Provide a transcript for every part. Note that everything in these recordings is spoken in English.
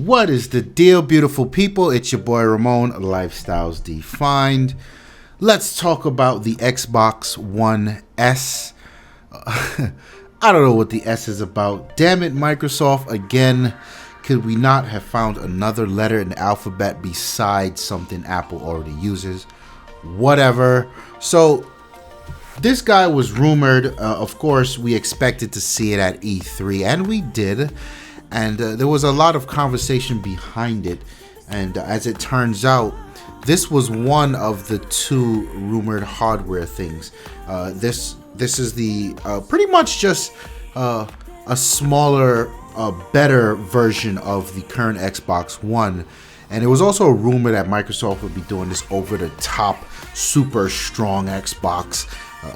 What is the deal, beautiful people? It's your boy Ramon, Lifestyles Defined. Let's talk about the Xbox One S. I don't know what the S is about. Damn it, Microsoft, again. Could we not have found another letter in the alphabet besides something Apple already uses? Whatever. So, this guy was rumored. Of course, we expected to see it at E3, and we did. And there was a lot of conversation behind it. And as it turns out, this was one of the two rumored hardware things. This is the pretty much just a smaller, better version of the current Xbox One. And it was also a rumor that Microsoft would be doing this over-the-top, super strong Xbox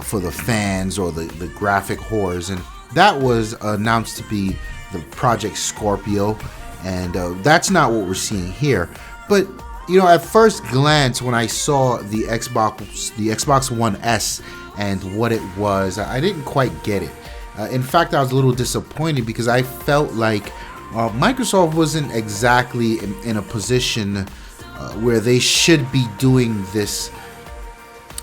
for the fans or the graphic whores. And that was announced to be the Project Scorpio, and that's not what we're seeing here. But you know, at first glance, when I saw the Xbox One S and what it was, I didn't quite get it. In fact, I was a little disappointed because I felt like Microsoft wasn't exactly in a position where they should be doing this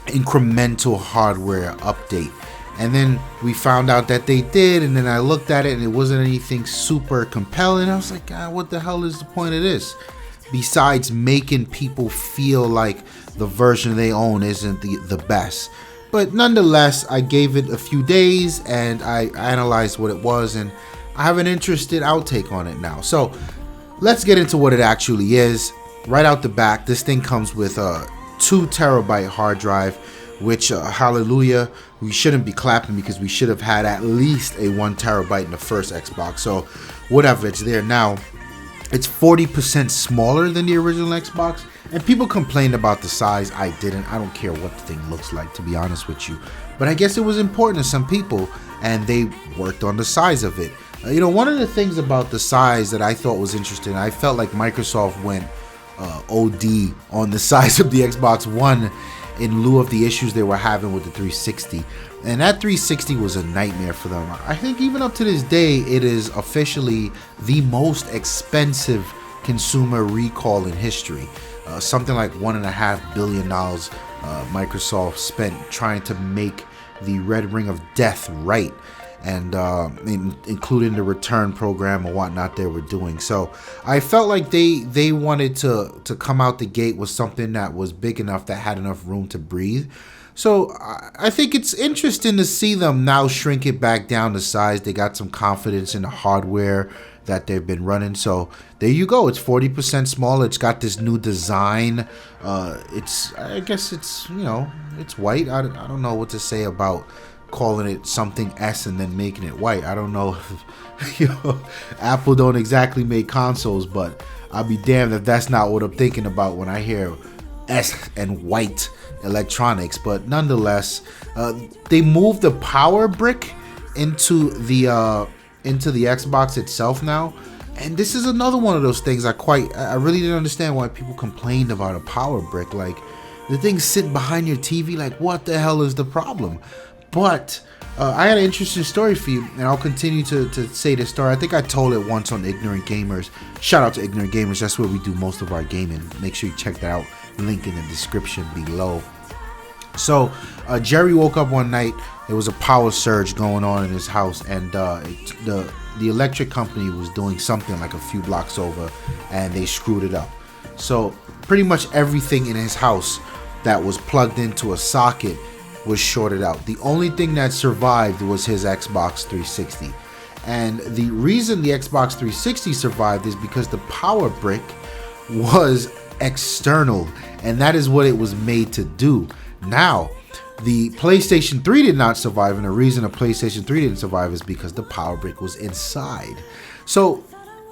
incremental hardware update. And then we found out that they did, and then I looked at it and it wasn't anything super compelling. I was like, God, what the hell is the point of this? Besides making people feel like the version they own isn't the best. But nonetheless, I gave it a few days and I analyzed what it was, and I have an interested outtake on it now. So let's get into what it actually is. Right out the back, this thing comes with a 2 terabyte hard drive, which hallelujah, we shouldn't be clapping because we should have had at least a 1 terabyte in the first Xbox. So whatever, it's there now. It's 40% smaller than the original Xbox, and people complained about the size. I didn't. I don't care what the thing looks like, to be honest with you, but I guess it was important to some people and they worked on the size of it. You know, one of the things about the size that I thought was interesting, I felt like Microsoft went OD on the size of the Xbox One in lieu of the issues they were having with the 360. And that 360 was a nightmare for them. I think even up to this day, it is officially the most expensive consumer recall in history. Something like $1.5 billion Microsoft spent trying to make the Red Ring of Death right, and including the return program and whatnot they were doing. So I felt like they wanted to come out the gate with something that was big enough, that had enough room to breathe. So I think it's interesting to see them now shrink it back down to size. They got some confidence in the hardware that they've been running. So there you go. It's 40% smaller. It's got this new design. I guess it's, you know, it's white. I don't know what to say about calling it something S and then making it white. I don't know if, you know, Apple don't exactly make consoles, but I'll be damned if that's not what I'm thinking about when I hear S and white electronics. But nonetheless, they moved the power brick into the Xbox itself now, and this is another one of those things I really didn't understand why people complained about a power brick. Like, the thing's sitting behind your TV. Like, what the hell is the problem? But I had an interesting story for you, and I'll continue to say this story. I think I told it once on Ignorant Gamerz. Shout out to Ignorant Gamerz. That's where we do most of our gaming. Make sure you check that out. Link in the description below. So Jerry woke up one night. There was a power surge going on in his house, and the electric company was doing something like a few blocks over, and they screwed it up. So pretty much everything in his house that was plugged into a socket was shorted out. The only thing that survived was his Xbox 360. And the reason the Xbox 360 survived is because the power brick was external, and that is what it was made to do. Now, the PlayStation 3 did not survive, and the reason the PlayStation 3 didn't survive is because the power brick was inside. So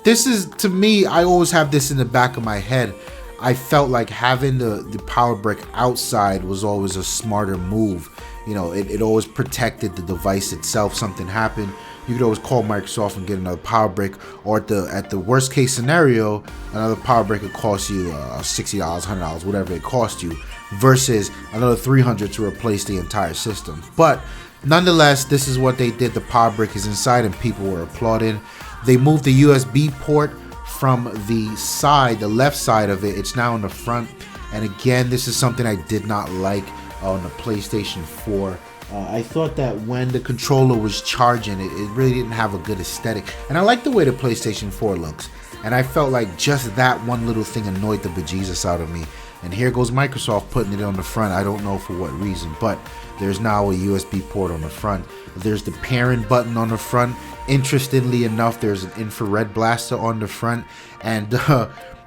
this is, to me, I always have this in the back of my head. I felt like having the power brick outside was always a smarter move. You know, it always protected the device itself. Something happened, you could always call Microsoft and get another power brick, or at the worst case scenario, another power brick could cost you $60, $100, whatever it cost you, versus another $300 to replace the entire system. But nonetheless, this is what they did. The power brick is inside, and people were applauding. They moved the USB port from the side, the left side of it. It's now on the front. And again, this is something I did not like on the PlayStation 4. I thought that when the controller was charging, it really didn't have a good aesthetic. And I like the way the PlayStation 4 looks. And I felt like just that one little thing annoyed the bejesus out of me. And here goes Microsoft putting it on the front. I don't know for what reason, but there's now a USB port on the front. There's the pairing button on the front. Interestingly enough, there's an infrared blaster on the front. And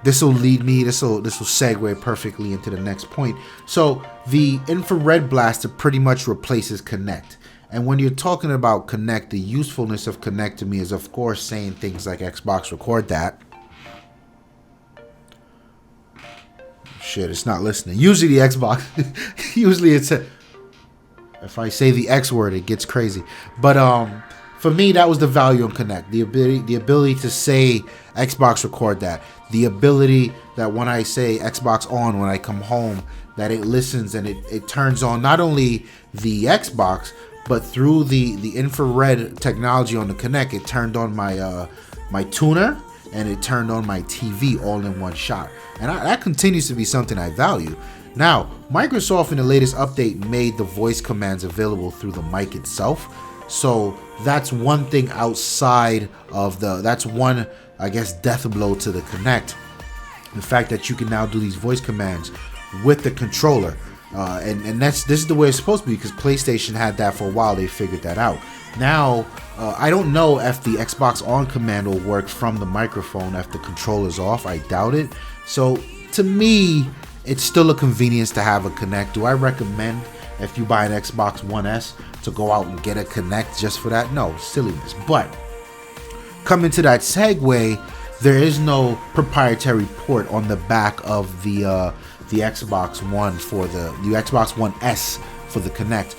this will lead me, this will segue perfectly into the next point. So the infrared blaster pretty much replaces Kinect. And when you're talking about Kinect, the usefulness of Kinect to me is, of course, saying things like Xbox record that. Shit, it's not listening. Usually the Xbox, usually it's if I say the X word, it gets crazy. But for me, that was the value on Kinect. The ability to say Xbox record that. The ability that when I say Xbox on, when I come home, that it listens and it turns on not only the Xbox, but through the infrared technology on the Kinect, it turned on my my tuner and it turned on my TV all in one shot. And that continues to be something I value. Now, Microsoft in the latest update made the voice commands available through the mic itself. So that's one thing outside of that's one, I guess, death blow to the Kinect. The fact that you can now do these voice commands with the controller. And this is the way it's supposed to be, because PlayStation had that for a while. They figured that out. Now, I don't know if the Xbox on command will work from the microphone if the controller's off. I doubt it. So to me, it's still a convenience to have a Kinect. Do I recommend, if you buy an Xbox One S, to go out and get a Kinect just for that? No, silliness. But coming to that segue, there is no proprietary port on the back of the Xbox One for the Xbox One S for the Kinect.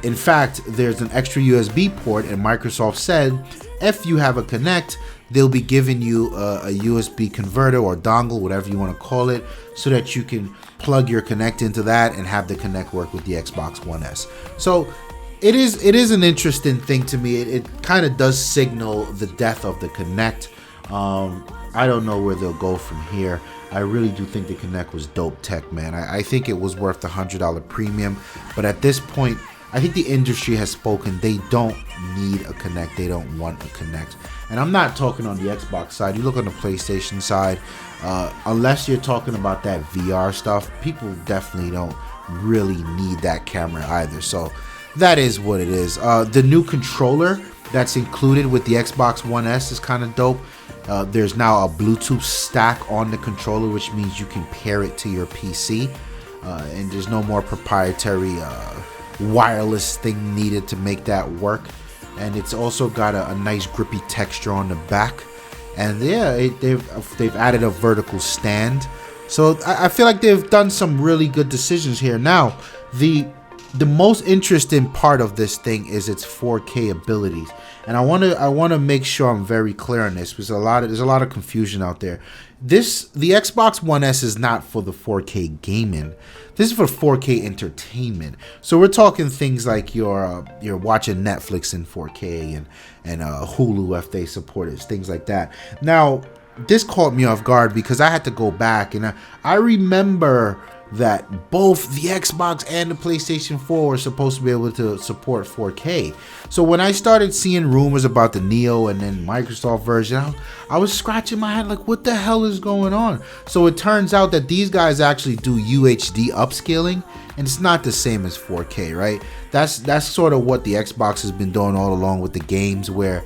In fact, there's an extra USB port, and Microsoft said if you have a Kinect, they'll be giving you a USB converter or dongle, whatever you want to call it, so that you can plug your Kinect into that and have the Kinect work with the Xbox One S. So it is an interesting thing to me. It kind of does signal the death of the Kinect. I don't know where they'll go from here. I really do think the Kinect was dope tech, man. I think it was worth the $100 premium, but at this point, I think the industry has spoken. They don't need a Kinect. They don't want a Kinect. And I'm not talking on the Xbox side. You look on the PlayStation side, unless you're talking about that VR stuff, people definitely don't really need that camera either. So that is what it is. The new controller that's included with the Xbox One S is kind of dope. There's now a Bluetooth stack on the controller, which means you can pair it to your PC. And there's no more proprietary wireless thing needed to make that work. And it's also got a nice grippy texture on the back. And yeah, they've added a vertical stand. So I feel like they've done some really good decisions here. Now, the most interesting part of this thing is its 4K abilities. And I want to make sure I'm very clear on this, because there's a lot of confusion out there. The Xbox One S is not for the 4K gaming. This is for 4K entertainment. So we're talking things like you're watching Netflix in 4K and Hulu if they support it, things like that. Now, this caught me off guard because I had to go back, and I remember that both the Xbox and the PlayStation 4 were supposed to be able to support 4K. So when I started seeing rumors about the Neo and then Microsoft version, I was scratching my head like, what the hell is going on? So it turns out that these guys actually do UHD upscaling, and it's not the same as 4K, right? That's sort of what the Xbox has been doing all along with the games, where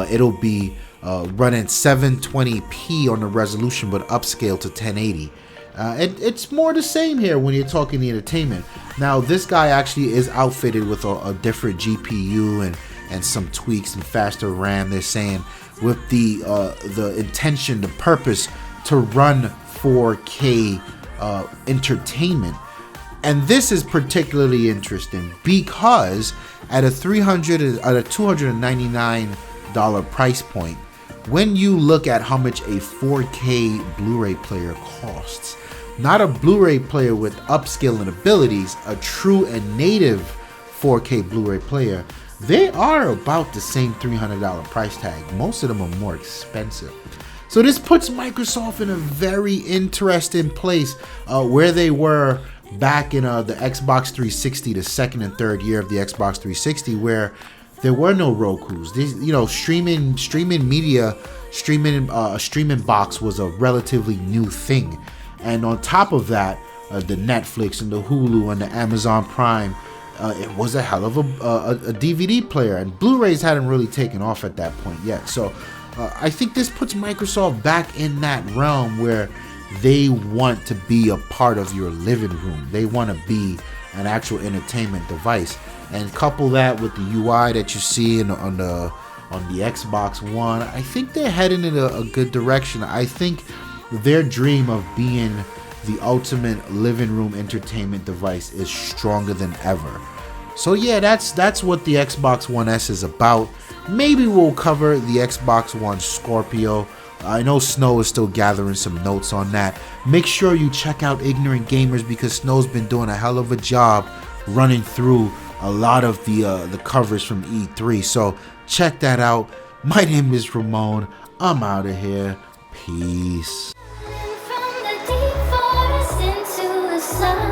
it'll be running 720p on the resolution but upscale to 1080. It's more the same here when you're talking the entertainment. Now, this guy actually is outfitted with a different GPU and some tweaks and faster RAM. They're saying with the intention, the purpose to run 4K entertainment. And this is particularly interesting because at a $299 price point, when you look at how much a 4K Blu-ray player costs, not a Blu-ray player with upscaling abilities, a true and native 4K Blu-ray player, they are about the same $300 price tag. Most of them are more expensive. So this puts Microsoft in a very interesting place where they were back in the Xbox 360, the second and third year of the Xbox 360, where there were no Rokus. These, streaming media, streaming box was a relatively new thing, and on top of that, the Netflix and the Hulu and the Amazon Prime, it was a hell of a DVD player, and Blu-rays hadn't really taken off at that point yet. So I think this puts Microsoft back in that realm where they want to be a part of your living room. They want to be an actual entertainment device, and couple that with the UI that you see on the Xbox One. I think they're heading in a good direction. I think their dream of being the ultimate living room entertainment device is stronger than ever. So yeah, that's what the Xbox One S is about. Maybe we'll cover the Xbox One Scorpio. I know Snow is still gathering some notes on that. Make sure you check out Ignorant Gamerz, because Snow's been doing a hell of a job running through a lot of the covers from E3. So check that out. My name is Ramon. I'm out of here. Peace. From the deep forest into the sun.